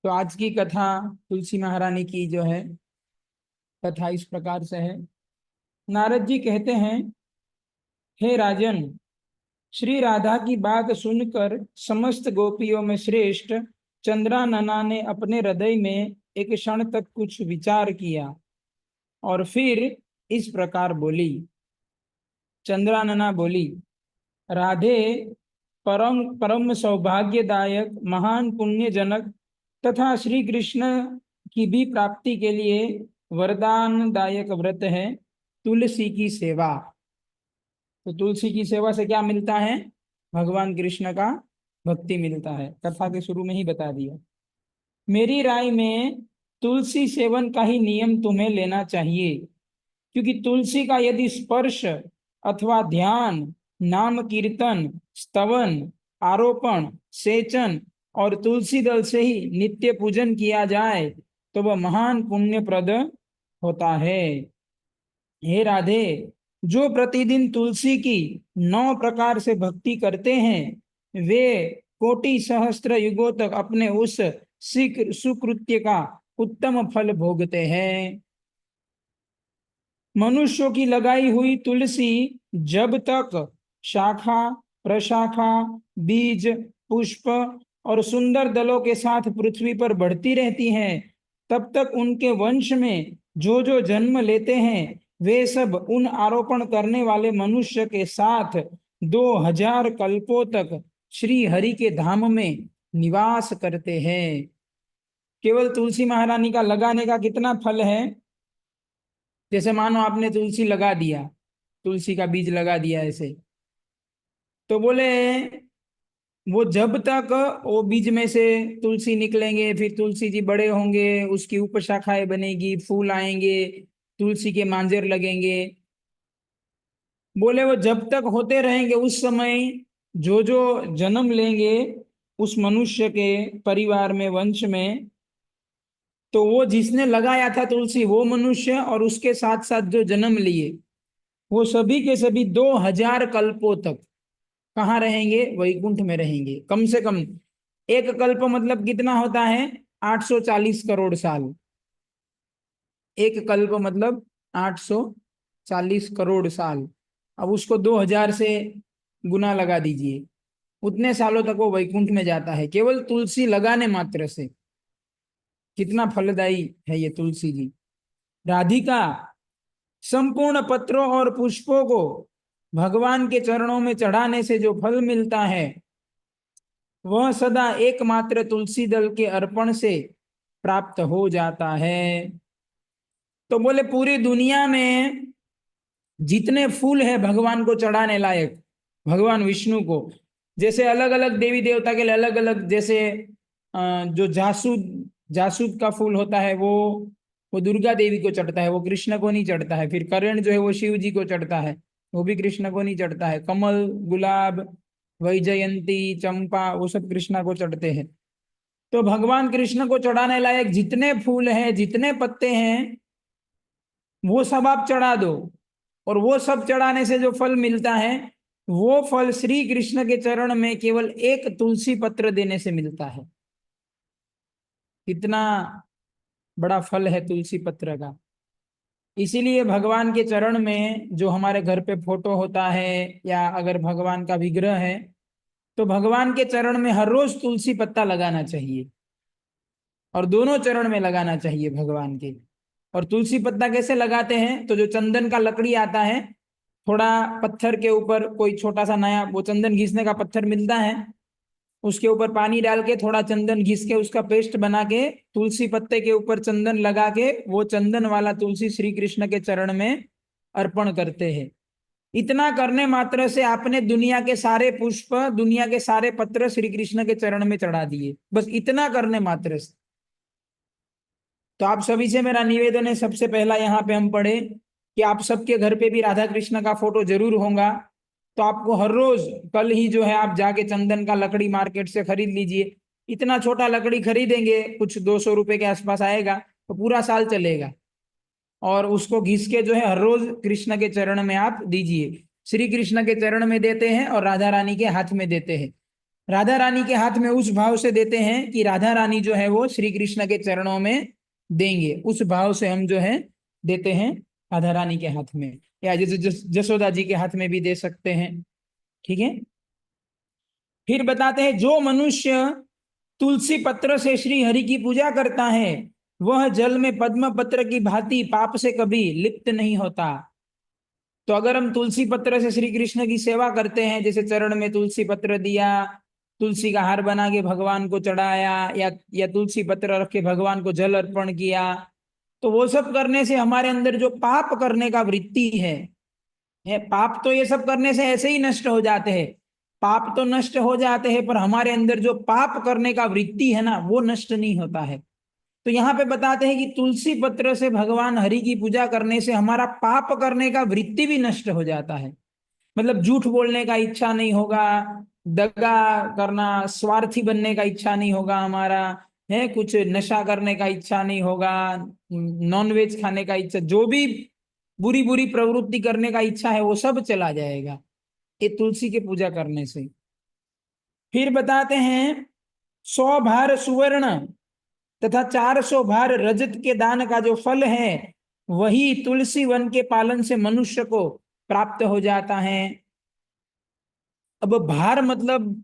तो आज की कथा तुलसी महारानी की जो है कथा इस प्रकार से है। नारद जी कहते हैं, हे राजन, श्री राधा की बात सुनकर समस्त गोपियों में श्रेष्ठ चंद्रानना ने अपने हृदय में एक क्षण तक कुछ विचार किया और फिर इस प्रकार बोली। चंद्रानना बोली, राधे परम परम सौभाग्यदायक महान पुण्यजनक तथा श्री कृष्ण की भी प्राप्ति के लिए वरदानदायक व्रत है तुलसी की सेवा। तो तुलसी की सेवा से क्या मिलता है? भगवान कृष्ण का भक्ति मिलता है। कथा के शुरू में ही बता दिया। मेरी राय में तुलसी सेवन का ही नियम तुम्हें लेना चाहिए, क्योंकि तुलसी का यदि स्पर्श अथवा ध्यान, नाम कीर्तन, स्तवन, आरोपण, सेचन और तुलसी दल से ही नित्य पूजन किया जाए तो वह महान पुण्यप्रद होता है। हे राधे, जो प्रतिदिन तुलसी की 9 प्रकार से भक्ति करते हैं वे कोटि सहस्त्र युगों तक अपने उस सुकृत्य का उत्तम फल भोगते हैं। मनुष्यों की लगाई हुई तुलसी जब तक शाखा, प्रशाखा, बीज, पुष्प और सुंदर दलों के साथ पृथ्वी पर बढ़ती रहती हैं, तब तक उनके वंश में जो जो जन्म लेते हैं वे सब उन आरोपण करने वाले मनुष्य के साथ 2000 कल्पों तक श्री हरि के धाम में निवास करते हैं। केवल तुलसी महारानी का लगाने का कितना फल है? जैसे मानो आपने तुलसी लगा दिया, तुलसी का बीज लगा दिया ऐसे, तो बोले वो जब तक वो बीज में से तुलसी निकलेंगे, फिर तुलसी जी बड़े होंगे, उसकी उपशाखाएं बनेगी, फूल आएंगे, तुलसी के मांजर लगेंगे। बोले वो जब तक होते रहेंगे उस समय जो जो जन्म लेंगे उस मनुष्य के परिवार में, वंश में, तो वो जिसने लगाया था तुलसी वो मनुष्य और उसके साथ साथ जो जन्म लिए वो सभी के सभी 2000 कल्पों तक कहाँ रहेंगे? वैकुंठ में रहेंगे। कम से कम एक कल्प मतलब कितना होता है? 840 करोड़ साल। एक कल्प मतलब 840 करोड़ साल। अब उसको 2000 से गुना लगा दीजिए, उतने सालों तक वो वैकुंठ में जाता है केवल तुलसी लगाने मात्र से। कितना फलदायी है ये तुलसी जी। राधिका संपूर्ण पत्रों और पुष्पों को भगवान के चरणों में चढ़ाने से जो फल मिलता है वह सदा एकमात्र तुलसी दल के अर्पण से प्राप्त हो जाता है। तो बोले पूरी दुनिया में जितने फूल है भगवान को चढ़ाने लायक, भगवान विष्णु को, जैसे अलग अलग देवी देवता के लिए अलग अलग, जैसे जो जासूद जासूद का फूल होता है वो दुर्गा देवी को चढ़ता है, वो कृष्ण को नहीं चढ़ता है। फिर करण जो है वो शिव जी को चढ़ता है, वो भी कृष्ण को नहीं चढ़ता है। कमल, गुलाब, वैजयंती, चंपा, वो सब कृष्ण को चढ़ते हैं। तो भगवान कृष्ण को चढ़ाने लायक जितने फूल हैं, जितने पत्ते हैं, वो सब आप चढ़ा दो, और वो सब चढ़ाने से जो फल मिलता है वो फल श्री कृष्ण के चरण में केवल एक तुलसी पत्र देने से मिलता है। कितना बड़ा फल है तुलसी पत्र का। इसीलिए भगवान के चरण में जो हमारे घर पे फोटो होता है या अगर भगवान का विग्रह है तो भगवान के चरण में हर रोज तुलसी पत्ता लगाना चाहिए, और दोनों चरण में लगाना चाहिए भगवान के। और तुलसी पत्ता कैसे लगाते हैं? तो जो चंदन का लकड़ी आता है, थोड़ा पत्थर के ऊपर कोई छोटा सा नया वो चंदन घिसने का पत्थर मिलता है, उसके ऊपर पानी डाल के थोड़ा चंदन घिस के उसका पेस्ट बना के तुलसी पत्ते के ऊपर चंदन लगा के वो चंदन वाला तुलसी श्री कृष्ण के चरण में अर्पण करते हैं। इतना करने मात्र से आपने दुनिया के सारे पुष्प, दुनिया के सारे पत्र श्री कृष्ण के चरण में चढ़ा दिए, बस इतना करने मात्र से। तो आप सभी से मेरा निवेदन है, सबसे पहला यहाँ पे हम पढ़े कि आप सबके घर पे भी राधा कृष्ण का फोटो जरूर होगा, तो आपको हर रोज, कल ही जो है आप जाके चंदन का लकड़ी मार्केट से खरीद लीजिए। इतना छोटा लकड़ी खरीदेंगे, कुछ 200 रुपए के आसपास आएगा, तो पूरा साल चलेगा। और उसको घिस के जो है हर रोज कृष्ण के चरण में आप दीजिए। श्री कृष्ण के चरण में देते हैं और राधा रानी के हाथ में देते हैं। राधा रानी के हाथ में उस भाव से देते हैं कि राधा रानी जो है वो श्री कृष्ण के चरणों में देंगे, उस भाव से हम जो है देते हैं राधा रानी के हाथ में, या जैसे जसोदा जी के हाथ में भी दे सकते हैं। ठीक है। फिर बताते हैं जो मनुष्य तुलसी पत्र से श्री हरि की पूजा करता है वह जल में पद्म पत्र की भांति पाप से कभी लिप्त नहीं होता। तो अगर हम तुलसी पत्र से श्री कृष्ण की सेवा करते हैं, जैसे चरण में तुलसी पत्र दिया, तुलसी का हार बना के भगवान को चढ़ाया, या तुलसी पत्र रख के भगवान को जल अर्पण किया, तो वो सब करने से हमारे अंदर जो पाप करने का वृत्ति है, पाप तो ये सब करने से ऐसे ही नष्ट हो जाते हैं, पाप तो नष्ट हो जाते हैं, पर हमारे अंदर जो पाप करने का वृत्ति है ना, वो नष्ट नहीं होता है। तो यहाँ पे बताते हैं कि तुलसी पत्र से भगवान हरि की पूजा करने से हमारा पाप करने का वृत्ति भी नष्ट हो जाता है। मतलब झूठ बोलने का इच्छा नहीं होगा, दगा करना, स्वार्थी बनने का इच्छा नहीं होगा हमारा, है कुछ नशा करने का इच्छा नहीं होगा, नॉनवेज खाने का इच्छा, जो भी बुरी बुरी प्रवृत्ति करने का इच्छा है वो सब चला जाएगा ये तुलसी के पूजा करने से। फिर बताते हैं 100 भार सुवर्ण तथा 400 भार रजत के दान का जो फल है वही तुलसी वन के पालन से मनुष्य को प्राप्त हो जाता है। अब भार मतलब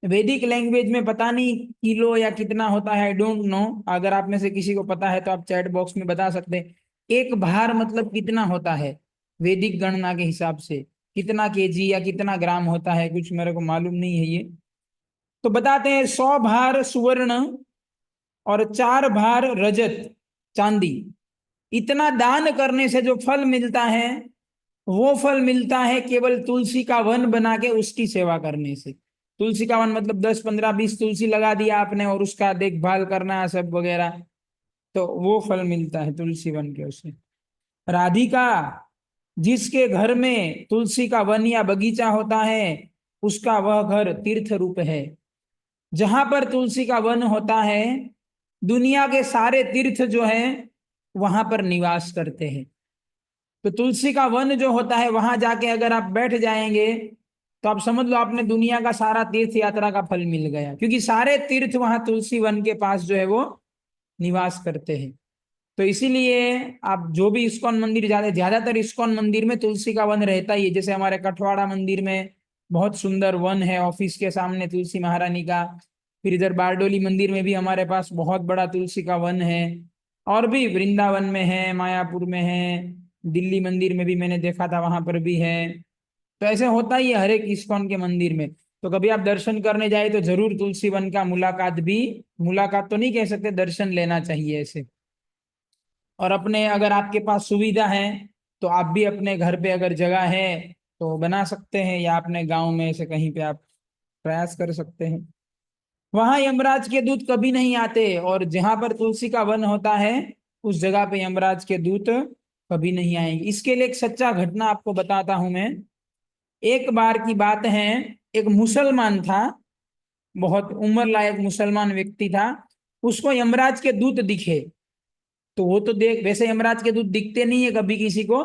वैदिक लैंग्वेज में पता नहीं किलो या कितना होता है, आई डोंट नो, अगर आप में से किसी को पता है तो आप चैट बॉक्स में बता सकते हैं। एक भार मतलब कितना होता है वैदिक गणना के हिसाब से, कितना केजी या कितना ग्राम होता है, कुछ मेरे को मालूम नहीं है ये। तो बताते हैं 100 भार सुवर्ण और 4 भार रजत चांदी, इतना दान करने से जो फल मिलता है वो फल मिलता है केवल तुलसी का वन बना के उसकी सेवा करने से। तुलसी का वन मतलब 10 15 20 तुलसी लगा दिया आपने और उसका देखभाल करना सब वगैरह, तो वो फल मिलता है तुलसी वन के उसे। राधिका, जिसके घर में तुलसी का वन या बगीचा होता है उसका वह घर तीर्थ रूप है। जहां पर तुलसी का वन होता है दुनिया के सारे तीर्थ जो है वहां पर निवास करते हैं। तो तुलसी का वन जो होता है वहां जाके अगर आप बैठ जाएंगे तो आप समझ लो आपने दुनिया का सारा तीर्थ यात्रा का फल मिल गया, क्योंकि सारे तीर्थ वहां तुलसी वन के पास जो है वो निवास करते हैं। तो इसीलिए आप जो भी इस्कॉन मंदिर जाते, ज्यादातर इस्कॉन मंदिर में तुलसी का वन रहता ही है। जैसे हमारे कठवाड़ा मंदिर में बहुत सुंदर वन है ऑफिस के सामने तुलसी महारानी का। फिर इधर बारडोली मंदिर में भी हमारे पास बहुत बड़ा तुलसी का वन है, और भी वृंदावन में है, मायापुर में है, दिल्ली मंदिर में भी मैंने देखा था वहां पर भी है। तो ऐसे होता ही है हर एक इस्कॉन के मंदिर में। तो कभी आप दर्शन करने जाए तो जरूर तुलसी वन का मुलाकात भी, मुलाकात तो नहीं कह सकते, दर्शन लेना चाहिए ऐसे। और अपने अगर आपके पास सुविधा है तो आप भी अपने घर पे अगर जगह है तो बना सकते हैं, या अपने गांव में से कहीं पे आप प्रयास कर सकते हैं। वहां यमराज के दूत कभी नहीं आते, और जहां पर तुलसी का वन होता है उस जगह पे यमराज के दूत कभी नहीं आएंगे। इसके लिए एक सच्चा घटना आपको बताता हूं मैं। एक बार की बात है, एक मुसलमान था, बहुत उम्र लायक मुसलमान व्यक्ति था, उसको यमराज के दूत दिखे। तो वो तो देख, वैसे यमराज के दूत दिखते नहीं है कभी किसी को,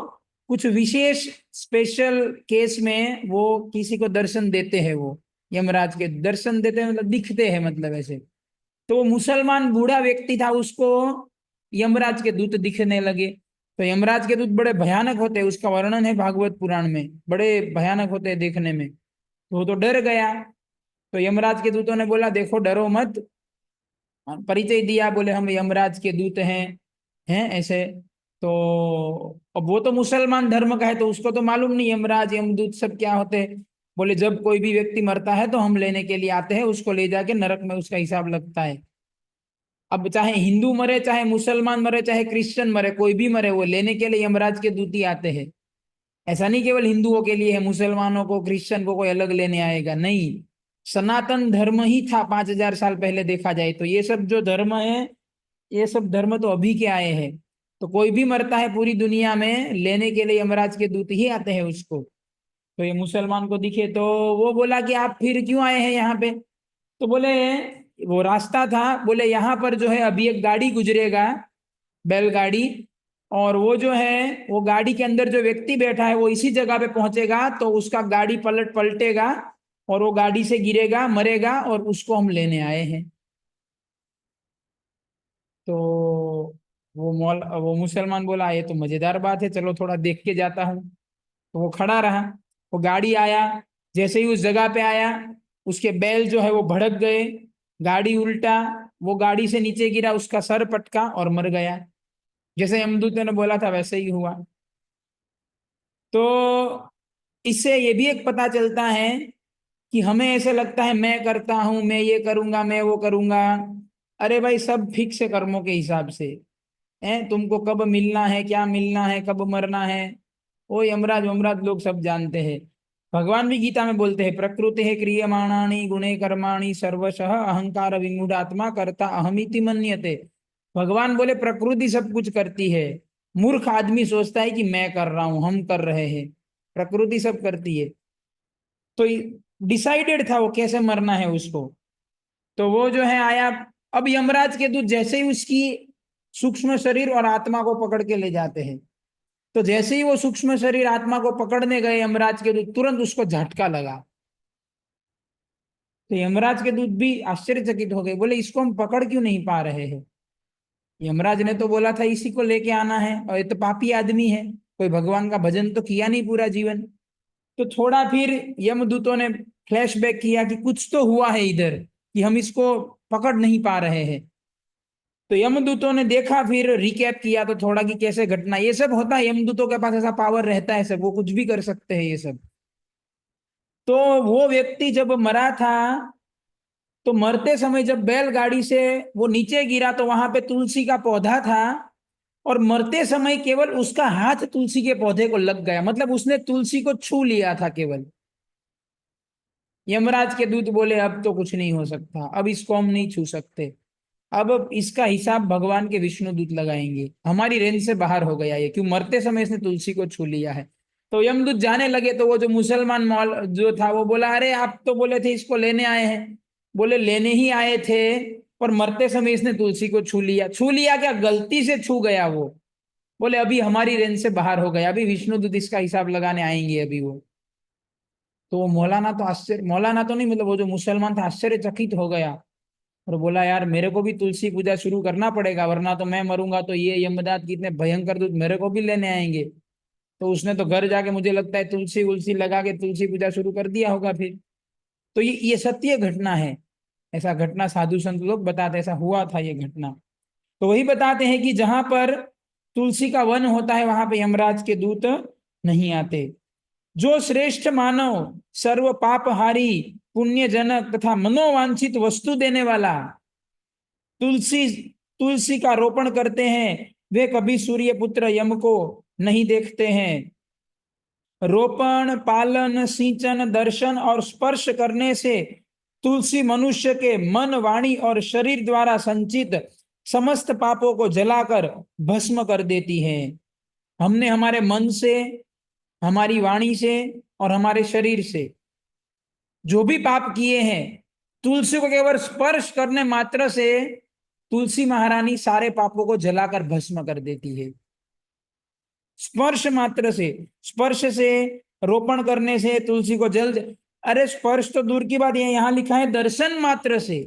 कुछ विशेष स्पेशल केस में वो किसी को दर्शन देते हैं, वो यमराज के दर्शन देते हैं मतलब दिखते हैं, मतलब ऐसे। तो वो मुसलमान बूढ़ा व्यक्ति था, उसको यमराज के दूत दिखने लगे। तो यमराज के दूत बड़े भयानक होते हैं, उसका वर्णन है भागवत पुराण में, बड़े भयानक होते हैं देखने में। तो वो तो डर गया। तो यमराज के दूतों ने बोला देखो डरो मत, परिचय दिया, बोले हम यमराज के दूत हैं ऐसे। तो अब वो तो मुसलमान धर्म का है तो उसको तो मालूम नहीं यमराज यमदूत सब क्या होते हैं। बोले जब कोई भी व्यक्ति मरता है तो हम लेने के लिए आते हैं, उसको ले जाके नरक में उसका हिसाब लगता है। अब चाहे हिंदू मरे, चाहे मुसलमान मरे, चाहे क्रिश्चियन मरे, कोई भी मरे, वो लेने के लिए यमराज के दूत ही आते हैं। ऐसा नहीं केवल हिंदुओं के लिए है, मुसलमानों को क्रिश्चियन को कोई अलग लेने आएगा नहीं। सनातन धर्म ही था 5000 साल पहले, देखा जाए तो ये सब जो धर्म है, ये सब धर्म तो अभी के आए हैं। तो कोई भी मरता है पूरी दुनिया में, लेने के लिए यमराज के दूत ही आते हैं उसको। तो ये मुसलमान को दिखे तो वो बोला कि आप फिर क्यों आए हैं यहाँ पे। तो बोले वो रास्ता था, बोले यहाँ पर जो है अभी एक गाड़ी गुजरेगा, बैलगाड़ी, और वो जो है वो गाड़ी के अंदर जो व्यक्ति बैठा है वो इसी जगह पे पहुंचेगा तो उसका गाड़ी पलटेगा और वो गाड़ी से गिरेगा, मरेगा, और उसको हम लेने आए हैं। तो वो मुसलमान बोला ये तो मजेदार बात है, चलो थोड़ा देख के जाता हूँ। तो वो खड़ा रहा। वो गाड़ी आया, जैसे ही उस जगह पे आया, उसके बैल जो है वो भड़क गए, गाड़ी उल्टा, वो गाड़ी से नीचे गिरा, उसका सर पटका और मर गया। जैसे यमदूत ने बोला था वैसे ही हुआ। तो इससे ये भी एक पता चलता है कि हमें ऐसे लगता है मैं करता हूं, मैं ये करूंगा, मैं वो करूंगा। अरे भाई, सब फिक्स है कर्मों के हिसाब से। तुमको कब मिलना है, क्या मिलना है, कब मरना है, वो यमराज वमराज लोग सब जानते हैं। भगवान भी गीता में बोलते हैं, प्रकृति है क्रियमाणानि गुणे कर्माणि सर्वशः अहंकार विमूढ़ात्मा कर्ता अहमिति मन्यते। भगवान बोले प्रकृति सब कुछ करती है। मूर्ख आदमी सोचता है कि मैं कर रहा हूं, हम कर रहे हैं। प्रकृति सब करती है। तो डिसाइडेड था वो कैसे मरना है उसको। तो वो जो है आया। अब यमराज के दूत जैसे ही उसकी सूक्ष्म शरीर और आत्मा को पकड़ के ले जाते हैं, तो जैसे ही वो सूक्ष्म शरीर आत्मा को पकड़ने गए यमराज के दूत, तुरंत उसको झटका लगा। तो यमराज के दूत भी आश्चर्यचकित हो गए, बोले इसको हम पकड़ क्यों नहीं पा रहे हैं। यमराज ने तो बोला था इसी को लेके आना है, और ये तो पापी आदमी है, कोई भगवान का भजन तो किया नहीं पूरा जीवन। तो थोड़ा फिर यमदूतों ने फ्लैशबैक किया कि कुछ तो हुआ है इधर, कि हम इसको पकड़ नहीं पा रहे हैं। तो यमदूतों ने देखा, फिर रिकैप किया तो थोड़ा कि कैसे घटना, ये सब होता है, यमदूतों के पास ऐसा पावर रहता है, सब वो कुछ भी कर सकते हैं ये सब। तो वो व्यक्ति जब मरा था, तो मरते समय जब बैलगाड़ी से वो नीचे गिरा, तो वहां पे तुलसी का पौधा था, और मरते समय केवल उसका हाथ तुलसी के पौधे को लग गया, मतलब उसने तुलसी को छू लिया था केवल। यमराज के दूत बोले अब तो कुछ नहीं हो सकता, अब इसको हम नहीं छू सकते, अब इसका हिसाब भगवान के विष्णु दूत लगाएंगे, हमारी रेंज से बाहर हो गया ये, क्यों मरते समय इसने तुलसी को छू लिया है। तो यमदूत जाने लगे, तो वो जो मुसलमान मौल जो था वो बोला अरे आप तो बोले थे इसको लेने आए हैं। बोले लेने ही आए थे, पर मरते समय इसने तुलसी को छू लिया। छू लिया क्या, गलती से छू गया वो। बोले अभी हमारी रेंज से बाहर हो गया, अभी विष्णु दूत इसका हिसाब लगाने आएंगे अभी वो। तो वो मौलाना तो आश्चर्य, मौलाना तो नहीं, मतलब वो जो मुसलमान था आश्चर्यचकित हो गया, और बोला यार मेरे को भी तुलसी पूजा शुरू करना पड़ेगा, वरना तो मैं मरूंगा तो ये यमदात की इतने भयंकर दूत मेरे को भी लेने आएंगे। तो उसने तो घर जाके मुझे लगता है तुलसी उलसी लगा के तुलसी पूजा शुरू कर दिया होगा फिर। तो ये सत्य घटना है। ऐसा घटना साधु संत लोग बताते, ऐसा हुआ था ये घटना। तो वही बताते हैं कि जहां पर तुलसी का वन होता है वहां पे यमराज के दूत नहीं आते। जो श्रेष्ठ मानव, सर्व पापहारी, पुण्य जनक तथा मनोवांछित वस्तु देने वाला तुलसी तुलसी का रोपण करते हैं, वे कभी सूर्य पुत्र यम को नहीं देखते हैं। रोपण, पालन, सिंचन, दर्शन और स्पर्श करने से तुलसी मनुष्य के मन, वाणी और शरीर द्वारा संचित समस्त पापों को जलाकर भस्म कर देती है। हमने हमारे मन से, हमारी वाणी से और हमारे शरीर से जो भी पाप किए हैं, तुलसी को केवल स्पर्श करने मात्र से तुलसी महारानी सारे पापों को जलाकर भस्म कर देती है। स्पर्श मात्र से, स्पर्श से, रोपण करने से तुलसी को जल, अरे स्पर्श तो दूर की बात है, यहां लिखा है दर्शन मात्र से,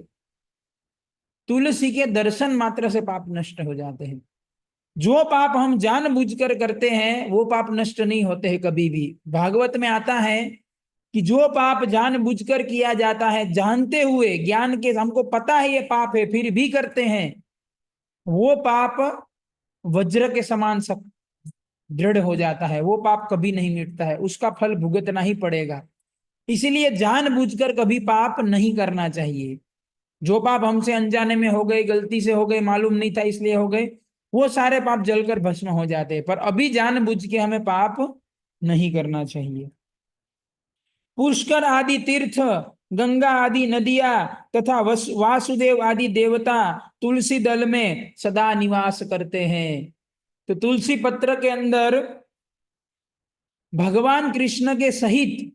तुलसी के दर्शन मात्र से पाप नष्ट हो जाते हैं। जो पाप हम जानबूझकर करते हैं वो पाप नष्ट नहीं होते हैं कभी भी। भागवत में आता है कि जो पाप जानबूझकर किया जाता है, जानते हुए, ज्ञान के, हमको पता है ये पाप है फिर भी करते हैं, वो पाप वज्र के समान सब दृढ़ हो जाता है, वो पाप कभी नहीं मिटता है, उसका फल भुगतना ही पड़ेगा। इसीलिए जानबूझकर कभी पाप नहीं करना चाहिए। जो पाप हमसे अनजाने में हो गए, गलती से हो गए, मालूम नहीं था इसलिए हो गए, वो सारे पाप जलकर भस्म हो जाते हैं, पर अभी जानबूझ के हमें पाप नहीं करना चाहिए। पुष्कर आदि तीर्थ, गंगा आदि नदियां तथा वासुदेव आदि देवता तुलसी दल में सदा निवास करते हैं। तो तुलसी पत्र के अंदर भगवान कृष्ण के सहित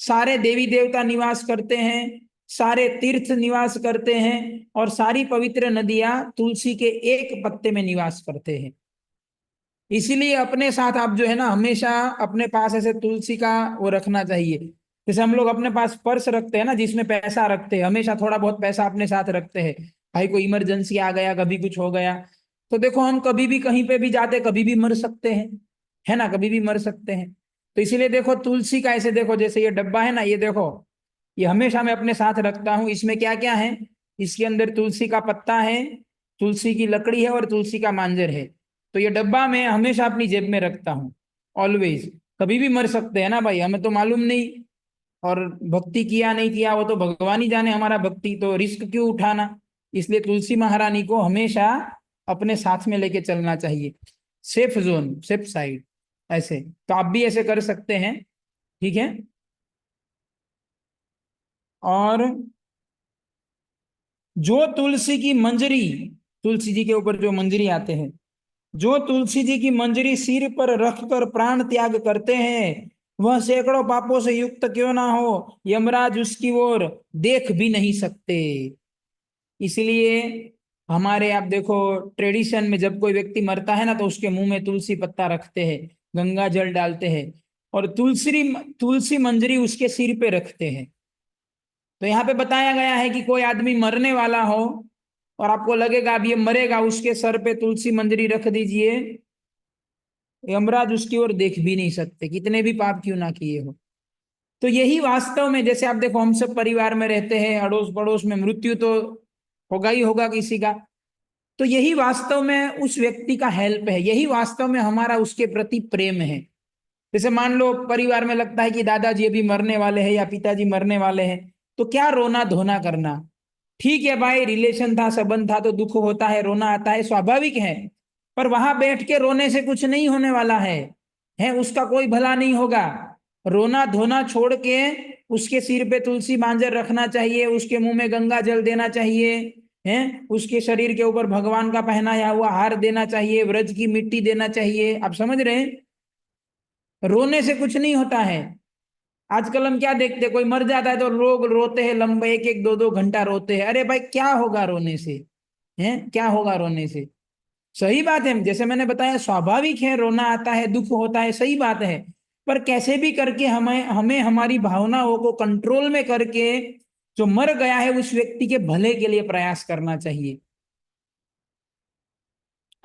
सारे देवी देवता निवास करते हैं, सारे तीर्थ निवास करते हैं, और सारी पवित्र नदियां तुलसी के एक पत्ते में निवास करते हैं। इसीलिए अपने साथ आप जो है ना, हमेशा अपने पास ऐसे तुलसी का वो रखना चाहिए। जैसे हम लोग अपने पास पर्स रखते हैं ना, जिसमें पैसा रखते हैं, हमेशा थोड़ा बहुत पैसा अपने साथ रखते हैं, भाई कोई इमरजेंसी आ गया, कभी कुछ हो गया। तो देखो हम कभी भी कहीं पे भी जाते, कभी भी मर सकते हैं, है ना, कभी भी मर सकते हैं। तो इसीलिए देखो तुलसी का ऐसे देखो, जैसे ये डब्बा है ना, ये देखो, ये हमेशा मैं अपने साथ रखता हूँ। इसमें क्या क्या है, इसके अंदर तुलसी का पत्ता है, तुलसी की लकड़ी है और तुलसी का मांजर है। तो ये डब्बा मैं हमेशा अपनी जेब में रखता हूँ, ऑलवेज। कभी भी मर सकते हैं ना भाई, हमें तो मालूम नहीं। और भक्ति किया नहीं किया वो तो भगवान ही जाने, हमारा भक्ति तो रिस्क क्यों उठाना। इसलिए तुलसी महारानी को हमेशा अपने साथ में लेके चलना चाहिए, सेफ जोन, सेफ साइड। ऐसे तो आप भी ऐसे कर सकते हैं, ठीक है। और जो तुलसी की मंजरी, तुलसी जी के ऊपर जो मंजरी आते हैं, जो तुलसी जी की मंजरी सिर पर रखकर प्राण त्याग करते हैं, वह सैकड़ों पापों से युक्त क्यों ना हो, यमराज उसकी ओर देख भी नहीं सकते। इसलिए हमारे, आप देखो, ट्रेडिशन में जब कोई व्यक्ति मरता है ना, तो उसके मुंह में तुलसी पत्ता रखते हैं, गंगा जल डालते हैं, और तुलसी तुलसी मंजरी उसके सिर पे रखते हैं। तो यहाँ पे बताया गया है कि कोई आदमी मरने वाला हो और आपको लगेगा अब ये मरेगा, उसके सर पे तुलसी मंजरी रख दीजिए, यमराज उसकी ओर देख भी नहीं सकते, कितने भी पाप क्यों ना किए हो। तो यही वास्तव में, जैसे आप देखो हम सब परिवार में रहते हैं, अड़ोस पड़ोस में मृत्यु तो होगा ही होगा किसी का। तो यही वास्तव में उस व्यक्ति का हेल्प है, यही वास्तव में हमारा उसके प्रति प्रेम है। जैसे मान लो परिवार में लगता है कि दादाजी अभी मरने वाले हैं या पिताजी मरने वाले हैं, तो क्या रोना धोना करना। ठीक है भाई, रिलेशन था, संबंध था, तो दुख होता है, रोना आता है, स्वाभाविक है। पर वहां बैठ के रोने से कुछ नहीं होने वाला है उसका कोई भला नहीं होगा। रोना धोना छोड़ के उसके सिर पे तुलसी मांजर रखना चाहिए, उसके मुंह में गंगा जल देना चाहिए, है, उसके शरीर के ऊपर भगवान का पहनाया हुआ हार देना चाहिए, व्रज की मिट्टी देना चाहिए। आप समझ रहे हैं, रोने से कुछ नहीं होता है। आजकल हम क्या देखते हैं, कोई मर जाता है तो लोग रोते हैं, लंबे एक एक दो दो घंटा रोते हैं। अरे भाई क्या होगा रोने से, है क्या होगा रोने से। सही बात है, जैसे मैंने बताया स्वाभाविक है, रोना आता है, दुख होता है, सही बात है। पर कैसे भी करके हमें हमें हमारी भावनाओं को कंट्रोल में करके जो मर गया है उस व्यक्ति के भले के लिए प्रयास करना चाहिए।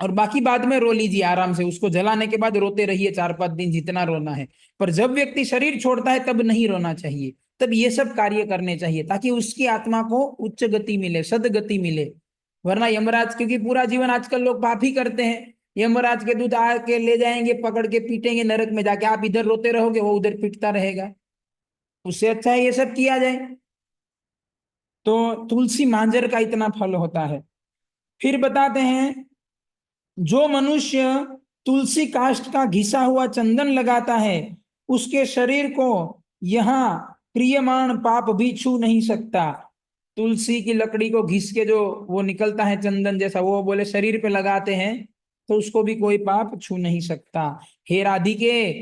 और बाकी बाद में रो लीजिए आराम से, उसको जलाने के बाद रोते रहिए 4-5 दिन जितना रोना है। पर जब व्यक्ति शरीर छोड़ता है तब नहीं रोना चाहिए, तब ये सब कार्य करने चाहिए, ताकि उसकी आत्मा को उच्च गति मिले, सदगति मिले। वरना यमराज, क्योंकि पूरा जीवन आजकल लोग पाप ही करते हैं, यमराज के दूत आके ले जाएंगे, पकड़ के पीटेंगे नरक में जाके, आप इधर रोते रहोगे, वो उधर पीटता रहेगा। उससे अच्छा है ये सब किया जाए। तो तुलसी मांजर का इतना फल होता है। फिर बताते हैं, जो मनुष्य तुलसी काष्ठ का घिसा हुआ चंदन लगाता है, उसके शरीर को यहाँ क्रियमाण पाप भी छू नहीं सकता। तुलसी की लकड़ी को घिस के जो वो निकलता है चंदन जैसा, वो बोले शरीर पे लगाते हैं तो उसको भी कोई पाप छू नहीं सकता। हे राधिके,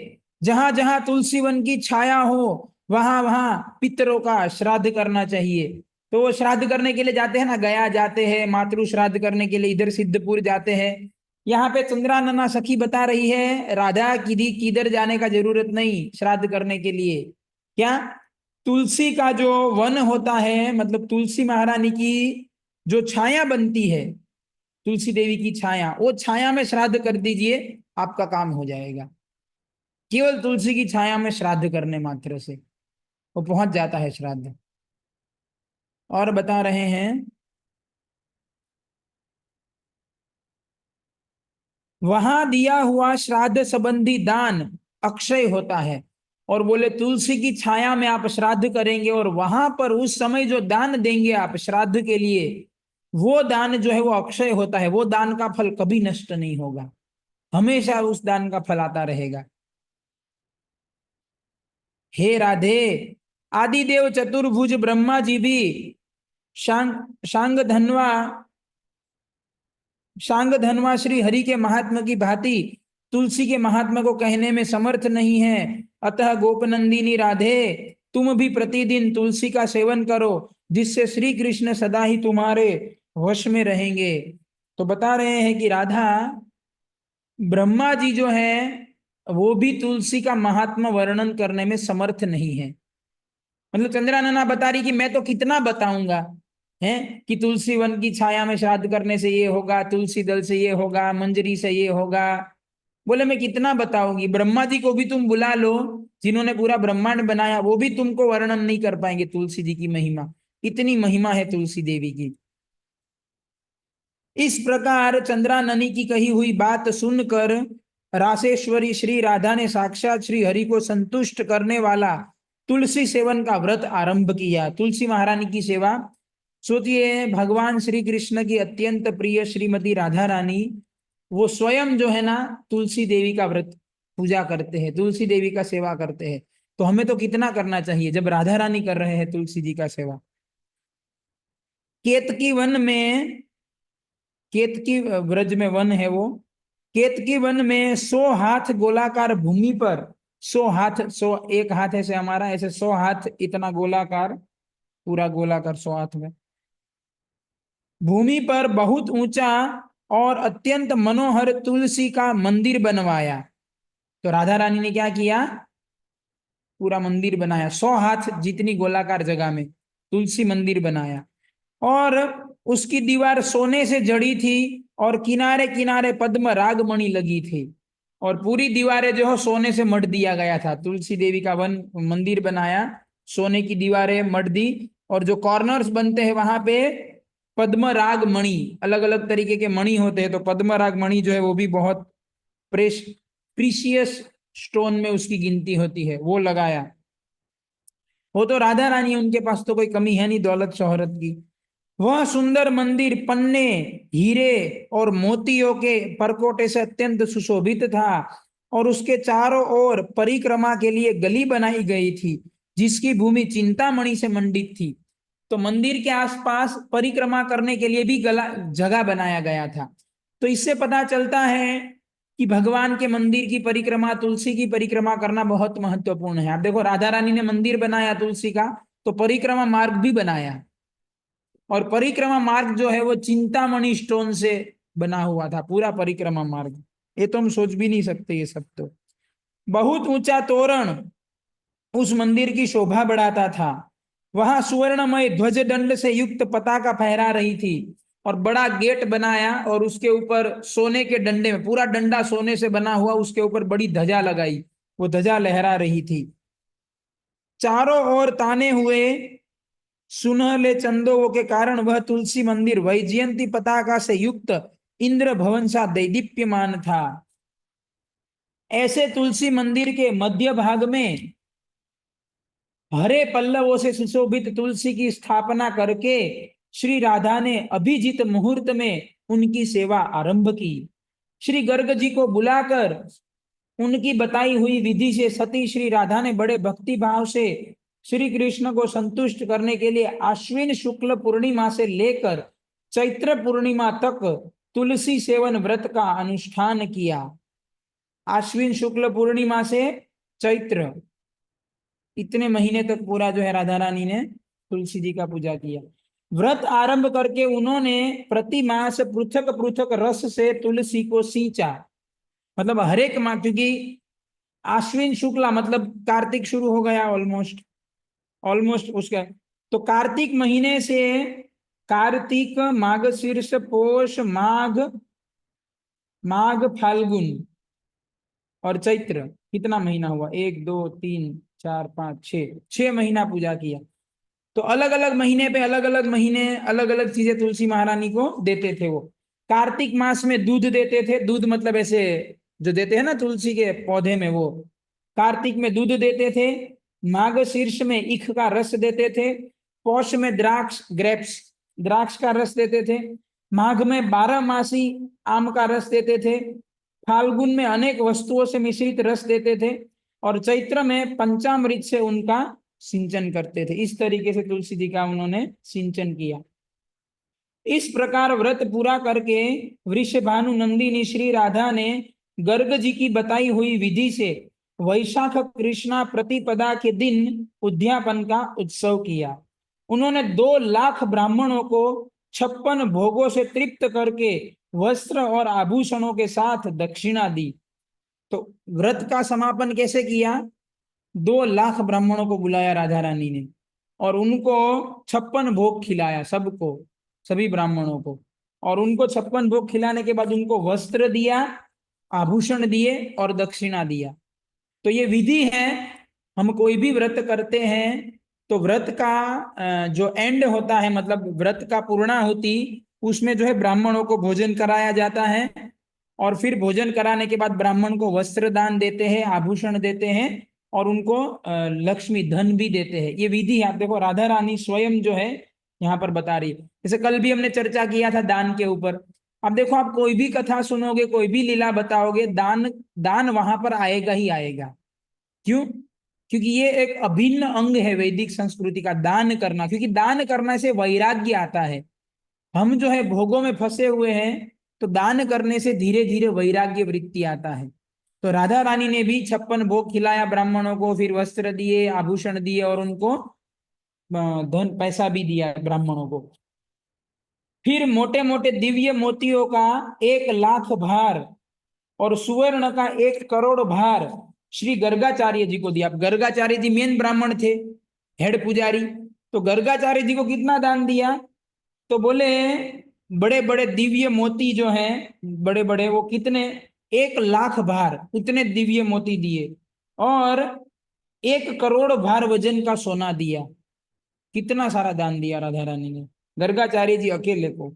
जहां जहां तुलसी वन की छाया हो, वहां वहां पितरों का श्राद्ध करना चाहिए। तो वो श्राद्ध करने के लिए जाते हैं ना, गया जाते हैं, मातृ श्राद्ध करने के लिए इधर सिद्धपुर जाते हैं। यहाँ पे चंद्रानना सखी बता रही है, राधा किधर जाने का जरूरत नहीं श्राद्ध करने के लिए। क्या, तुलसी का जो वन होता है, मतलब तुलसी महारानी की जो छाया बनती है, तुलसी देवी की छाया, वो छाया में श्राद्ध कर दीजिए, आपका काम हो जाएगा। केवल तुलसी की छाया में श्राद्ध करने मात्र से वो पहुंच जाता है श्राद्ध। और बता रहे हैं, वहां दिया हुआ श्राद्ध संबंधी दान अक्षय होता है। और बोले तुलसी की छाया में आप श्राद्ध करेंगे और वहां पर उस समय जो दान देंगे आप श्राद्ध के लिए, वो दान जो है वो अक्षय होता है, वो दान का फल कभी नष्ट नहीं होगा, हमेशा उस दान का फल आता रहेगा। हे राधे, आदिदेव चतुर्भुज ब्रह्मा जी भी शांग शांग धनवा शांग धनवा श्री हरि के महात्मा की भांति तुलसी के महात्मा को कहने में समर्थ नहीं है। अतः गोपनंदिनी राधे, तुम भी प्रतिदिन तुलसी का सेवन करो, जिससे श्री कृष्ण सदा ही तुम्हारे वश में रहेंगे। तो बता रहे हैं कि राधा, ब्रह्मा जी जो है वो भी तुलसी का महात्मा वर्णन करने में समर्थ नहीं है। मतलब चंद्रानना बता रही कि मैं तो कितना बताऊंगा, है कि तुलसी वन की छाया में श्राद्ध करने से ये होगा, तुलसी दल से ये होगा, मंजरी से ये होगा। बोले मैं कितना बताऊंगी, ब्रह्मा जी को भी तुम बुला लो, जिन्होंने पूरा ब्रह्मांड बनाया, वो भी तुमको वर्णन नहीं कर पाएंगे तुलसी जी की महिमा। इतनी महिमा है तुलसी देवी की। इस प्रकार चंद्राननी की कही हुई बात सुनकर रासेश्वरी श्री राधा ने साक्षात श्री हरि को संतुष्ट करने वाला तुलसी सेवन का व्रत आरंभ किया। तुलसी महारानी की सेवा, सोचिए भगवान श्री कृष्ण की अत्यंत प्रिय श्रीमती राधा रानी, वो स्वयं जो है ना तुलसी देवी का व्रत पूजा करते हैं, तुलसी देवी का सेवा करते हैं। तो हमें तो कितना करना चाहिए जब राधा रानी कर रहे हैं तुलसी जी का सेवा। केतकी वन में, केतकी ब्रज में वन है वो, केतकी वन में 100 हाथ गोलाकार भूमि पर, 100 हाथ, 100 एक हाथ ऐसे हमारा, ऐसे 100 हाथ इतना गोलाकार, पूरा गोलाकार 100 हाथ में भूमि पर बहुत ऊंचा और अत्यंत मनोहर तुलसी का मंदिर बनवाया। तो राधा रानी ने क्या किया, पूरा मंदिर बनाया, 100 हाथ जितनी गोलाकार जगह में तुलसी मंदिर बनाया। और उसकी दीवार सोने से जड़ी थी और किनारे किनारे पद्म रागमणि लगी थी। और पूरी दीवारें जो है सोने से मढ़ दिया गया था। तुलसी देवी का वन मंदिर बनाया, सोने की दीवारें मढ़ दी, और जो कॉर्नर्स बनते हैं वहां पे पद्म राग मणि, अलग अलग तरीके के मणि होते हैं, तो पद्म राग मणि जो है वो भी बहुत प्रीशियस स्टोन में उसकी गिनती होती है, वो लगाया। वो तो राधा रानी, उनके पास तो कोई कमी है नहीं दौलत शोहरत की। वह सुंदर मंदिर पन्ने, हीरे और मोतियों के परकोटे से अत्यंत सुशोभित था, और उसके चारों ओर परिक्रमा के लिए गली बनाई गई थी, जिसकी भूमि चिंतामणि से मंडित थी। तो मंदिर के आसपास परिक्रमा करने के लिए भी गला जगह बनाया गया था। तो इससे पता चलता है कि भगवान के मंदिर की परिक्रमा, तुलसी की परिक्रमा करना बहुत महत्वपूर्ण है। आप देखो राधा रानी ने मंदिर बनाया तुलसी का, तो परिक्रमा मार्ग भी बनाया, और परिक्रमा मार्ग जो है वो चिंतामणि स्टोन से बना हुआ था, पूरा परिक्रमा मार्ग। ये तो हम सोच भी नहीं सकते ये सब। तो बहुत ऊंचा तोरण उस मंदिर की शोभा बढ़ाता था। वहां सुवर्णमय ध्वज दंड से युक्त पताका फहरा रही थी, और बड़ा गेट बनाया, और उसके ऊपर सोने के डंडे में, पूरा डंडा सोने से बना हुआ, उसके ऊपर बड़ी ध्वजा लगाई, वो ध्वजा लहरा रही थी। चारों ओर ताने हुए सुनहले चंदों के कारण वह तुलसी मंदिर वैजयंती पताका से युक्त इंद्र भवन सा दैदीप्यमान था। ऐसे तुलसी मंदिर के मध्य भाग में हरे पल्लवों से सुशोभित तुलसी की स्थापना करके श्री राधा ने अभिजीत मुहूर्त में उनकी सेवा आरंभ की। श्री गर्ग जी को बुलाकर उनकी बताई हुई विधि से सती श्री राधा ने बड़े भक्ति भाव से श्री कृष्ण को संतुष्ट करने के लिए आश्विन शुक्ल पूर्णिमा से लेकर चैत्र पूर्णिमा तक तुलसी सेवन व्रत का अनुष्ठान किया। आश्विन शुक्ल पूर्णिमा से चैत्र, इतने महीने तक पूरा जो है राधा रानी ने तुलसी जी का पूजा किया। व्रत आरंभ करके उन्होंने प्रति मास पृथक पृथक रस से तुलसी को सींचा। मतलब हर एक माह, क्योंकि आश्विन शुक्ला मतलब कार्तिक शुरू हो गया, ऑलमोस्ट ऑलमोस्ट उसका, तो कार्तिक महीने से कार्तिक माघ शीर्ष पोष माघ, माघ फाल्गुन और चैत्र, कितना महीना हुआ, 1 2 3 4 5 6, 6 महीना पूजा किया। तो अलग अलग महीने पे अलग अलग महीने अलग अलग चीजें तुलसी महारानी को देते थे वो। कार्तिक मास में दूध देते थे, दूध मतलब ऐसे जो देते हैं ना तुलसी के पौधे में, वो कार्तिक में दूध देते थे। माघ शीर्ष में ईख का रस देते थे। पौष में द्राक्ष, ग्रेप्स, द्राक्ष का रस देते थे। माघ में 12 मासी आम का रस देते थे। फाल्गुन में अनेक वस्तुओं से मिश्रित रस देते थे, और चैत्र में पंचामृत से उनका सिंचन करते थे। इस तरीके से तुलसी जी का उन्होंने सिंचन किया। इस प्रकार व्रत पूरा करके वृषभानु नंदिनी श्री राधा ने गर्ग जी की बताई हुई विधि से वैशाख कृष्णा प्रतिपदा के दिन उद्यापन का उत्सव किया। उन्होंने 2 लाख ब्राह्मणों को 56 भोगों से तृप्त करके वस्त्र और आभूषणों के साथ दक्षिणा दी। तो व्रत का समापन कैसे किया, 2 लाख ब्राह्मणों को बुलाया राधा रानी ने, और उनको 56 भोग खिलाया, सबको, सभी ब्राह्मणों को। और उनको 56 भोग खिलाने के बाद उनको वस्त्र दिया, आभूषण दिए और दक्षिणा दिया। तो ये विधि है। हम कोई भी व्रत करते हैं तो व्रत का जो एंड होता है, मतलब व्रत का पूर्णाहुति, उसमें जो है ब्राह्मणों को भोजन कराया जाता है। और फिर भोजन कराने के बाद ब्राह्मण को वस्त्र दान देते हैं, आभूषण देते हैं और उनको लक्ष्मी धन भी देते हैं। ये विधि आप देखो राधा रानी स्वयं जो है यहाँ पर बता रही है। जैसे कल भी हमने चर्चा किया था दान के ऊपर। अब देखो, आप कोई भी कथा सुनोगे, कोई भी लीला बताओगे, दान दान वहां पर आएगा ही आएगा। क्यों? क्योंकि ये एक अभिन्न अंग है वैदिक संस्कृति का, दान करना। क्योंकि दान करने से वैराग्य आता है। हम जो है भोगों में फंसे हुए हैं, तो दान करने से धीरे धीरे वैराग्य वृत्ति आता है। तो राधा रानी ने भी 56 भोग खिलाया ब्राह्मणों को, फिर वस्त्र दिए, आभूषण दिए और उनको धन पैसा भी दिया ब्राह्मणों को। फिर मोटे मोटे दिव्य मोतियों का 1 लाख भार और सुवर्ण का 1 करोड़ भार श्री गर्गाचार्य जी को दिया। गर्गाचार्य जी मेन ब्राह्मण थे, हेड पुजारी। तो गर्गाचार्य जी को कितना दान दिया? तो बोले बड़े बड़े दिव्य मोती जो हैं, बड़े बड़े, वो कितने? 1 लाख भार, उतने दिव्य मोती दिए। और 1 करोड़ भार वजन का सोना दिया। कितना सारा दान दिया राधा रानी ने गर्गाचार्य जी अकेले को।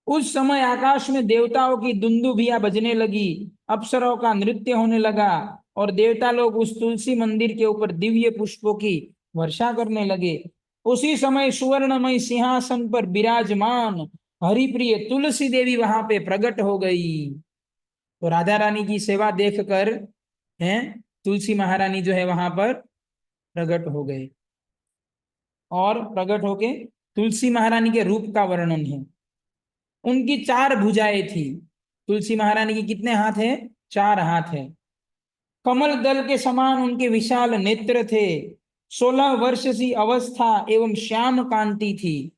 उस समय आकाश में देवताओं की दुंदुभियां बजने लगी, अप्सराओं का नृत्य होने लगा और देवता लोग उस तुलसी मंदिर के ऊपर दिव्य पुष्पों की वर्षा करने लगे। उसी समय सुवर्णमय सिंहासन पर विराजमान हरिप्रिय तुलसी देवी वहां पे प्रकट हो गई। तो राधा रानी की सेवा देखकर हैं तुलसी महारानी जो है वहां पर प्रकट हो गए। और प्रकट होके तुलसी महारानी के रूप का वर्णन है। उनकी 4 भुजाएं थी। तुलसी महारानी की कितने हाथ है? 4 हाथ है। कमल दल के समान उनके विशाल नेत्र थे। 16 वर्ष सी अवस्था एवं श्याम कांति थी।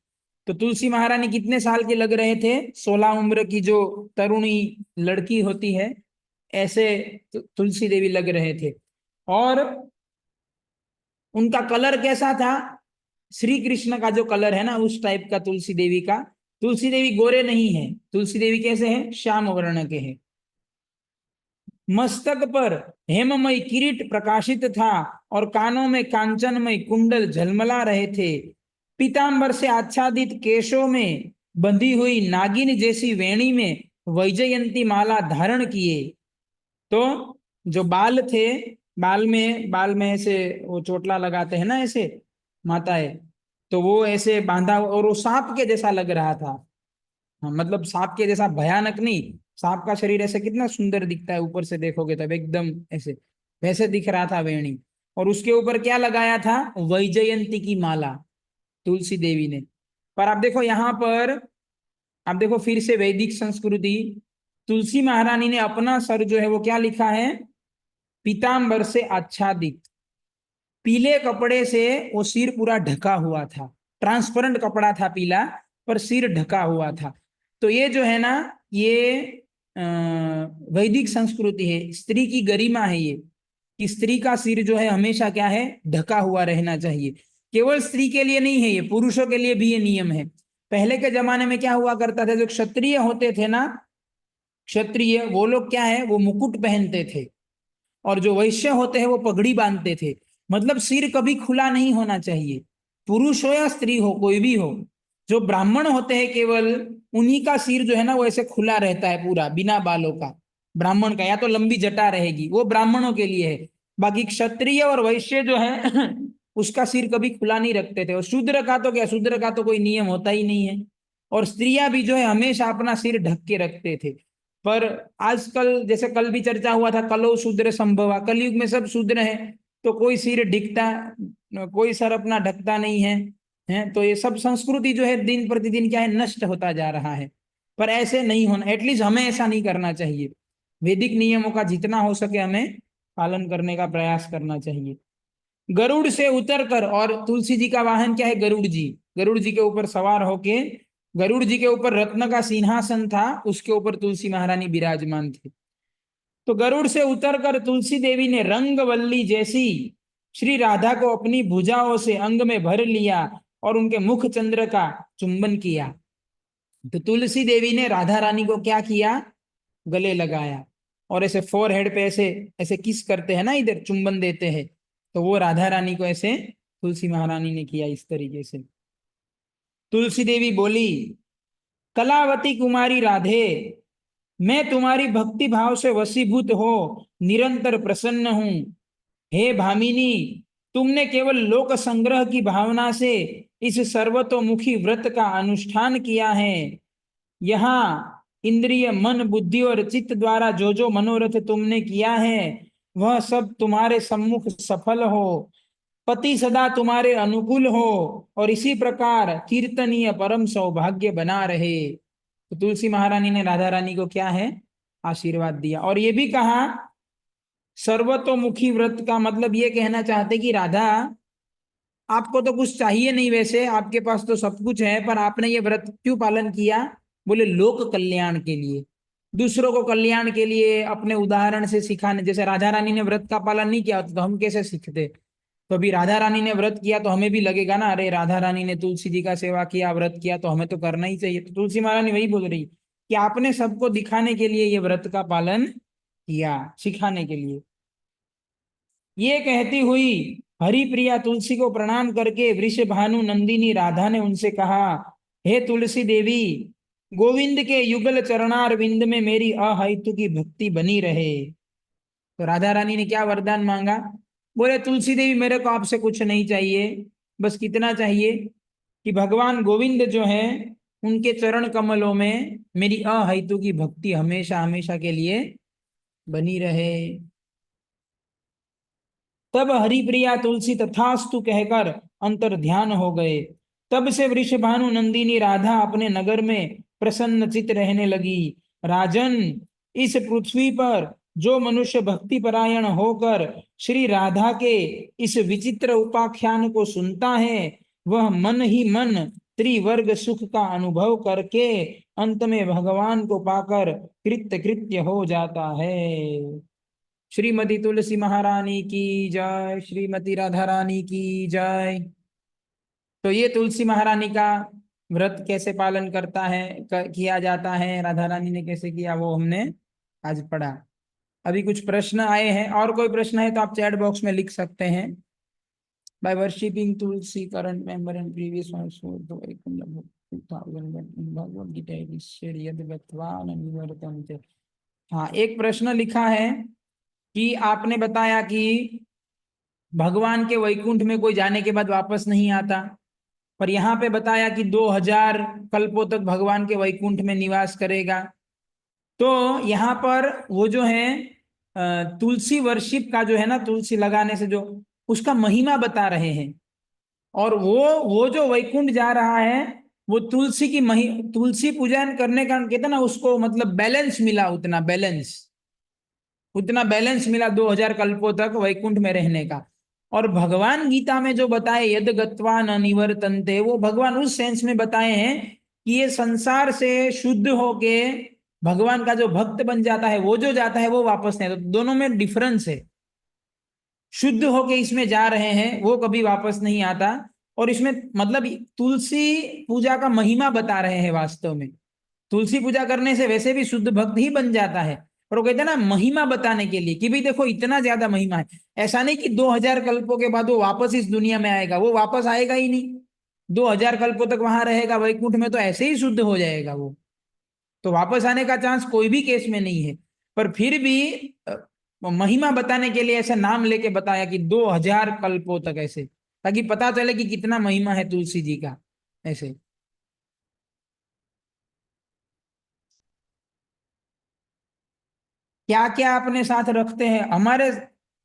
तो तुलसी महारानी कितने साल के लग रहे थे? 16 उम्र की जो तरुणी लड़की होती है, ऐसे तुलसी देवी लग रहे थे। और उनका कलर कैसा था? श्री कृष्ण का जो कलर है ना, उस टाइप का तुलसी देवी का। तुलसी देवी गोरे नहीं है, तुलसी देवी कैसे है? श्याम वर्ण के हैं। मस्तक पर हेममय किरीट प्रकाशित था और कानों में कांचनमय कुंडल झलमला रहे थे। पीतांबर से आच्छादित केशों में बंधी हुई नागिन जैसी वेणी में वैजयंती माला धारण किए। तो जो बाल थे, बाल में ऐसे वो चोटला लगाते हैं ना ऐसे माताएं, तो वो ऐसे बांधा और वो सांप के जैसा लग रहा था। हाँ, मतलब सांप के जैसा भयानक नहीं। सांप का शरीर ऐसे कितना सुंदर दिखता है, ऊपर से देखोगे तब एकदम ऐसे, वैसे दिख रहा था वेणी। और उसके ऊपर क्या लगाया था? वैजयंती की माला तुलसी देवी ने। पर आप देखो यहाँ पर, आप देखो फिर से वैदिक संस्कृति। तुलसी महारानी ने अपना सर जो है वो क्या लिखा है? पीतांबर से आच्छादित। पीले कपड़े से वो सिर पूरा ढका हुआ था। ट्रांसपेरेंट कपड़ा था पीला, पर सिर ढका हुआ था। तो ये जो है ना, ये वैदिक संस्कृति है, स्त्री की गरिमा है ये, कि स्त्री का सिर जो है हमेशा क्या है? ढका हुआ रहना चाहिए। केवल स्त्री के लिए नहीं है ये, पुरुषों के लिए भी ये नियम है। पहले के जमाने में क्या हुआ करता था, जो क्षत्रिय होते थे ना, क्षत्रिय वो लोग क्या है, वो मुकुट पहनते थे। और जो वैश्य होते हैं वो पगड़ी बांधते थे। मतलब सिर कभी खुला नहीं होना चाहिए, पुरुष हो या स्त्री हो, कोई भी हो। जो ब्राह्मण होते हैं केवल उन्हीं का सिर जो है ना वो ऐसे खुला रहता है पूरा बिना बालों का। ब्राह्मण का या तो लंबी जटा रहेगी, वो ब्राह्मणों के लिए है। बाकी क्षत्रिय और वैश्य जो है उसका सिर कभी खुला नहीं रखते थे। और शूद्र का तो क्या, शूद्र का तो कोई नियम होता ही नहीं है। और स्त्रियां भी जो है हमेशा अपना सिर ढक के रखते थे। पर आजकल जैसे कल भी चर्चा हुआ था, कलो शूद्र संभवा, कलयुग में सब शूद्र है, तो कोई सिर ढकता, कोई सर अपना ढकता नहीं है। हैं तो ये सब संस्कृति जो है दिन प्रतिदिन क्या है, नष्ट होता जा रहा है। पर ऐसे नहीं होना, एटलीस्ट हमें ऐसा नहीं करना चाहिए। वैदिक नियमों का जितना हो सके हमें पालन करने का प्रयास करना चाहिए। गरुड़ से उतरकर, और तुलसी जी का वाहन क्या है? गरुड़ जी। गरुड़ जी के ऊपर सवार होके, गरुड़ जी के ऊपर रत्न का सिंहासन था, उसके ऊपर तुलसी महारानी विराजमान थी। तो गरुड़ से उतरकर तुलसी देवी ने रंगवल्ली जैसी श्री राधा को अपनी भुजाओं से अंग में भर लिया और उनके मुख चंद्र का चुंबन किया। तो तुलसी देवी ने राधा रानी को क्या किया, गले लगाया और ऐसे फोरहेड पे ऐसे ऐसे किस करते हैं ना, इधर चुंबन देते हैं, तो वो राधा रानी को ऐसे तुलसी महारानी ने किया इस तरीके से। तुलसी देवी बोली, कलावती कुमारी राधे, मैं तुम्हारी भक्ति भाव से वशीभूत हो निरंतर प्रसन्न हूं। हे भामिनी, तुमने केवल लोक संग्रह की भावना से इस सर्वतोमुखी व्रत का अनुष्ठान किया है। यहाँ इंद्रिय मन बुद्धि और चित्त द्वारा जो जो मनोरथ तुमने किया है वह सब तुम्हारे सम्मुख सफल हो, पति सदा तुम्हारे अनुकूल हो और इसी प्रकार कीर्तनीय परम सौभाग्य बना रहे। तो तुलसी महारानी ने राधा रानी को क्या है, आशीर्वाद दिया। और ये भी कहा, सर्वतोमुखी व्रत का मतलब ये कहना चाहते कि राधा, आपको तो कुछ चाहिए नहीं, वैसे आपके पास तो सब कुछ है, पर आपने ये व्रत क्यों पालन किया? बोले लोक कल्याण के लिए, दूसरों को कल्याण के लिए, अपने उदाहरण से सिखाने। जैसे राधा रानी ने व्रत का पालन नहीं किया तो हम कैसे सीखते? तो अभी राधा रानी ने व्रत किया तो हमें भी लगेगा ना, अरे राधा रानी ने तुलसी जी का सेवा किया, व्रत किया, तो हमें तो करना ही चाहिए। तो तुलसी महारानी वही बोल रही कि आपने सबको दिखाने के लिए ये व्रत का पालन किया, सिखाने के लिए। ये कहती हुई हरिप्रिया तुलसी को प्रणाम करके वृषभानु नंदिनी राधा ने उनसे कहा, हे तुलसी देवी, गोविंद के युगल चरणार विंद में मेरी अहेतु की भक्ति बनी रहे। तो राधा रानी ने क्या वरदान मांगा? बोले, तुलसी देवी, मेरे को आपसे कुछ नहीं चाहिए, बस कितना चाहिए कि भगवान गोविंद जो है उनके चरण कमलों में मेरी अहेतु की भक्ति हमेशा हमेशा के लिए बनी रहे। तब हरिप्रिया तुलसी तथास्तु कहकर अंतर ध्यान हो गए। तब से वृषभानु नंदिनी राधा अपने नगर में प्रसन्न चित रहने लगी। राजन, इस पृथ्वी पर जो मनुष्य भक्ति परायण होकर श्री राधा के इस विचित्र उपाख्यान को सुनता है, वह मन ही मन त्रिवर्ग सुख का अनुभव करके अंत में भगवान को पाकर कृत्य कृत्य हो जाता है। श्रीमती तुलसी महारानी की जय, श्रीमती राधा रानी की जय। तो ये तुलसी महारानी का व्रत कैसे पालन करता है, किया जाता है, राधा रानी ने कैसे किया, वो हमने आज पढ़ा। अभी कुछ प्रश्न आए हैं, और कोई प्रश्न है तो आप चैट बॉक्स में लिख सकते हैं। By worshipping Tulsi current member and previous हाँ, एक प्रश्न लिखा है कि आपने बताया कि भगवान के वैकुंठ में कोई जाने के बाद वापस नहीं आता, पर यहाँ पे बताया कि 2000 कल्पों तक भगवान के वैकुंठ में निवास करेगा। तो यहाँ पर वो जो है तुलसी वर्शिप का जो है ना, तुलसी लगाने से जो उसका महिमा बता रहे हैं। और वो जो वैकुंठ जा रहा है, वो तुलसी की तुलसी पूजन करने का कहते ना, उसको मतलब बैलेंस मिला, उतना बैलेंस मिला 2000 कल्पों तक वैकुंठ में रहने का। और भगवान गीता में जो बताए यद गत्वा न निवर्तन्ते, वो भगवान उस सेंस में बताए हैं कि ये संसार से शुद्ध होके भगवान का जो भक्त बन जाता है, वो जो जाता है वो वापस नहीं। तो दोनों में डिफरेंस है। शुद्ध होके इसमें जा रहे हैं, वो कभी वापस नहीं आता। और इसमें मतलब तुलसी पूजा का महिमा बता रहे हैं। वास्तव में तुलसी पूजा करने से वैसे भी शुद्ध भक्त ही बन जाता है, पर वो कहते हैं ना महिमा बताने के लिए कि भाई देखो इतना ज्यादा महिमा है। ऐसा नहीं कि 2000 कल्पों के बाद वो वापस इस दुनिया में आएगा, वो वापस आएगा ही नहीं। 2000 कल्पों तक वहां रहेगा वैकुंठ में, तो ऐसे ही शुद्ध हो जाएगा वो। तो वापस आने का चांस कोई भी केस में नहीं है। पर फिर भी महिमा बताने के लिए ऐसा नाम लेके बताया कि 2000 कल्पों तक, ऐसे ताकि पता चले कि कितना महिमा है तुलसी जी का। ऐसे क्या क्या अपने साथ रखते हैं? हमारे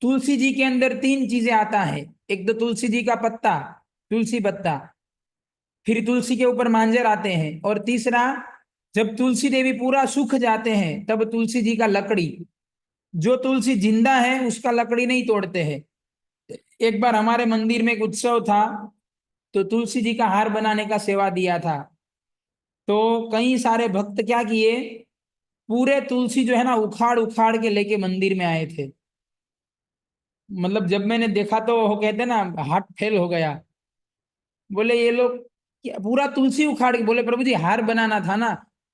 तुलसी जी के अंदर तीन चीजें आता है। एक तो तुलसी जी का पत्ता, तुलसी पत्ता, फिर तुलसी के ऊपर मांजर आते हैं, और तीसरा, जब तुलसी देवी पूरा सूख जाते हैं तब तुलसी जी का लकड़ी। जो तुलसी जिंदा है उसका लकड़ी नहीं तोड़ते हैं। एक बार हमारे मंदिर में एक उत्सव था, तो तुलसी जी का हार बनाने का सेवा दिया था। तो कई सारे भक्त क्या किए, पूरे तुलसी जो है ना उखाड़ उखाड़ के लेके मंदिर में आए थे। मतलब जब मैंने देखा तो वो कहते ना हार्ट फेल हो गया। बोले ये लोग पूरा तुलसी उखाड़ के, बोले प्रभु जी हार बनाना था ना,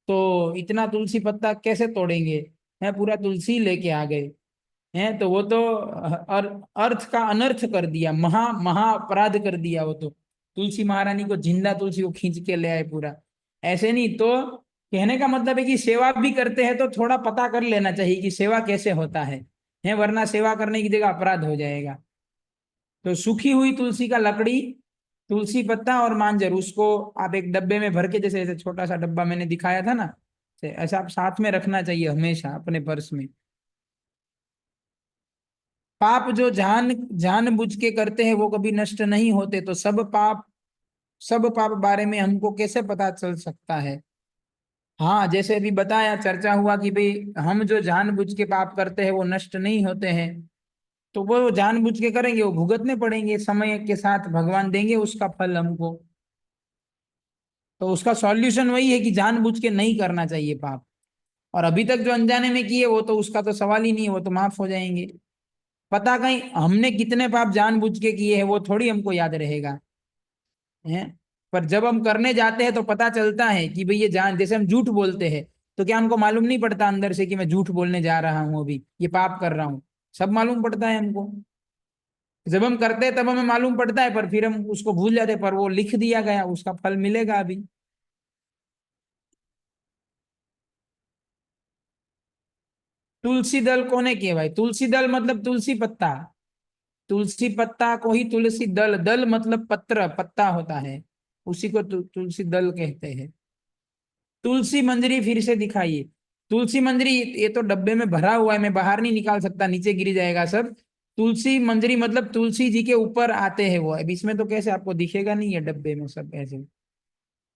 तो इतना तुलसी पत्ता कैसे तोड़ेंगे, है पूरा तुलसी लेके आ गए हैं। तो वो तो अर्थ का अनर्थ कर दिया, महा महा अपराध कर दिया वो तो। तुलसी महारानी को, जिंदा तुलसी को खींच के ले आए पूरा। ऐसे नहीं तो, कहने का मतलब है कि सेवा भी करते हैं तो थोड़ा पता कर लेना चाहिए कि सेवा कैसे होता है वरना सेवा करने की जगह अपराध हो जाएगा। तो सूखी हुई तुलसी का लकड़ी, तुलसी पत्ता और मांजर, उसको आप एक डब्बे में भर के, जैसे ऐसे छोटा सा डब्बा मैंने दिखाया था ना, ऐसा आप साथ में रखना चाहिए हमेशा अपने पर्स में। पाप जो जान जानबूझ के करते हैं वो कभी नष्ट नहीं होते, तो सब पाप बारे में हमको कैसे पता चल सकता है। हाँ, जैसे अभी बताया, चर्चा हुआ कि भाई हम जो जानबूझ के पाप करते हैं वो नष्ट नहीं होते हैं। तो वो जानबूझ के करेंगे, वो भुगतने पड़ेंगे, समय के साथ भगवान देंगे उसका फल हमको। तो उसका सॉल्यूशन वही है कि जानबूझ के नहीं करना चाहिए पाप। और अभी तक जो अनजाने में किए वो तो उसका तो सवाल ही नहीं है, वो तो माफ हो जाएंगे। पता कहीं हमने कितने पाप जानबूझ के किए हैं वो थोड़ी हमको याद रहेगा है। पर जब हम करने जाते हैं तो पता चलता है कि भाई ये जान, जैसे हम झूठ बोलते हैं, तो क्या हमको मालूम नहीं पड़ता अंदर से कि मैं झूठ बोलने जा रहा हूँ, अभी ये पाप कर रहा हूँ। सब मालूम पड़ता है हमको। जब हम करते हैं तब हमें मालूम पड़ता है, पर फिर हम उसको भूल जाते हैं, पर वो लिख दिया गया, उसका फल मिलेगा अभी। तुलसी दल कोने किए भाई? तुलसी दल मतलब तुलसी पत्ता। तुलसी पत्ता को ही तुलसी दल, दल मतलब पत्र, पत्ता होता है, उसी को तुलसी दल कहते हैं। तुलसी मंजरी फिर से दिखाइए। तुलसी मंजरी, ये तो डब्बे में भरा हुआ है, मैं बाहर नहीं निकाल सकता, नीचे गिर जाएगा सब। तुलसी मंजरी मतलब तुलसी जी के ऊपर आते हैं वो। अब इसमें तो कैसे आपको दिखेगा नहीं है डब्बे में सब ऐसे।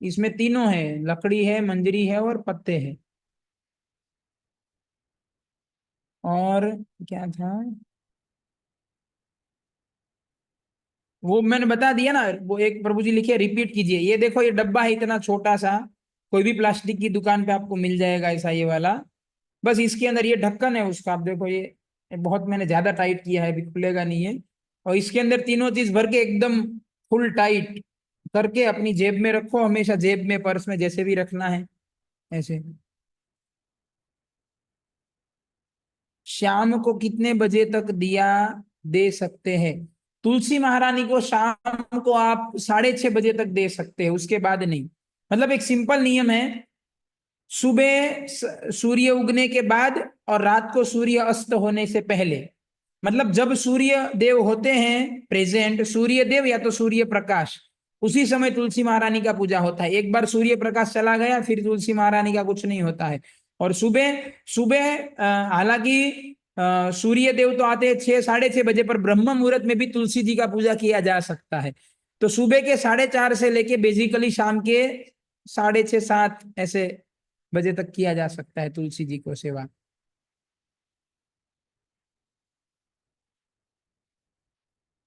इसमें तीनों है, लकड़ी है, मंजरी है और पत्ते हैं। और क्या था? वो मैंने बता दिया ना, वो एक प्रभु जी लिखे, रिपीट कीजिए। ये देखो, ये डब्बा है इतना छोटा सा, कोई भी प्लास्टिक की दुकान पे आपको मिल जाएगा ऐसा ये वाला। बस इसके अंदर ये ढक्कन है उसका, आप देखो ये बहुत मैंने ज्यादा टाइट किया है, अभी खुलेगा नहीं है। और इसके अंदर तीनों चीज भर के एकदम फुल टाइट करके अपनी जेब में रखो, हमेशा जेब में, पर्स में, जैसे भी रखना है ऐसे। शाम को कितने बजे तक दिया दे सकते हैं? तुलसी महारानी को शाम को आप 6:30 बजे तक दे सकते हैं, उसके बाद नहीं। मतलब एक सिंपल नियम है, सुबह सूर्य उगने के बाद और रात को सूर्य अस्त होने से पहले, मतलब जब सूर्य देव होते हैं प्रेजेंट, सूर्य देव या तो सूर्य प्रकाश, उसी समय तुलसी महारानी का पूजा होता है। एक बार सूर्य प्रकाश चला गया फिर तुलसी महारानी का कुछ नहीं होता है। और सुबह सुबह हालांकि सूर्य देव तो आते हैं 6, 6:30 बजे, पर ब्रह्म मुहूर्त में भी तुलसी जी का पूजा किया जा सकता है। तो सुबह के 4:30 से लेके बेसिकली शाम के 6:30, 7 ऐसे बजे तक किया जा सकता है तुलसी जी को सेवा।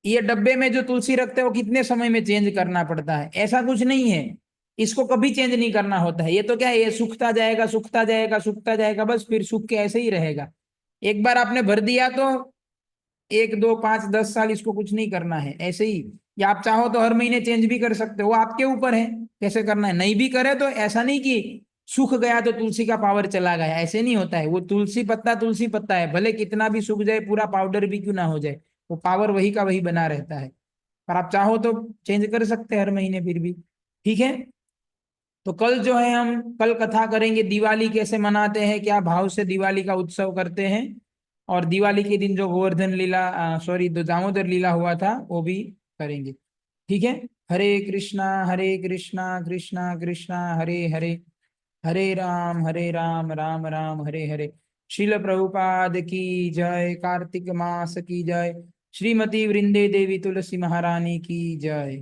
ये डब्बे में जो तुलसी रखते हैं वो कितने समय में चेंज करना पड़ता है? ऐसा कुछ नहीं है, इसको कभी चेंज नहीं करना होता है। ये तो क्या है, ये सूखता जाएगा, सूखता जाएगा, सूखता जाएगा, बस फिर सूख के ऐसे ही रहेगा। एक बार आपने भर दिया तो 1, 2, 5, 10 साल इसको कुछ नहीं करना है ऐसे ही। या आप चाहो तो हर महीने चेंज भी कर सकते हो, वो आपके ऊपर है कैसे करना है। नहीं भी करे तो ऐसा नहीं कि सूख गया तो तुलसी का पावर चला गया, ऐसे नहीं होता है। वो तुलसी पत्ता है, भले कितना भी सूख जाए, पूरा पाउडर भी क्यों ना हो जाए, वो पावर वही का वही बना रहता है। पर आप चाहो तो चेंज कर सकते हैं हर महीने फिर भी। ठीक है। तो कल जो है हम कल कथा करेंगे दिवाली कैसे मनाते हैं, क्या भाव से दिवाली का उत्सव करते हैं। और दिवाली के दिन जो गोवर्धन लीला, सॉरी, जो दामोदर लीला हुआ था वो भी करेंगे। ठीक है। हरे कृष्णा कृष्णा कृष्णा हरे हरे, हरे राम राम राम हरे हरे। शिल प्रभुपाद की जय, कार्तिक मास की जय, श्रीमती वृंदे देवी तुलसी महारानी की जय।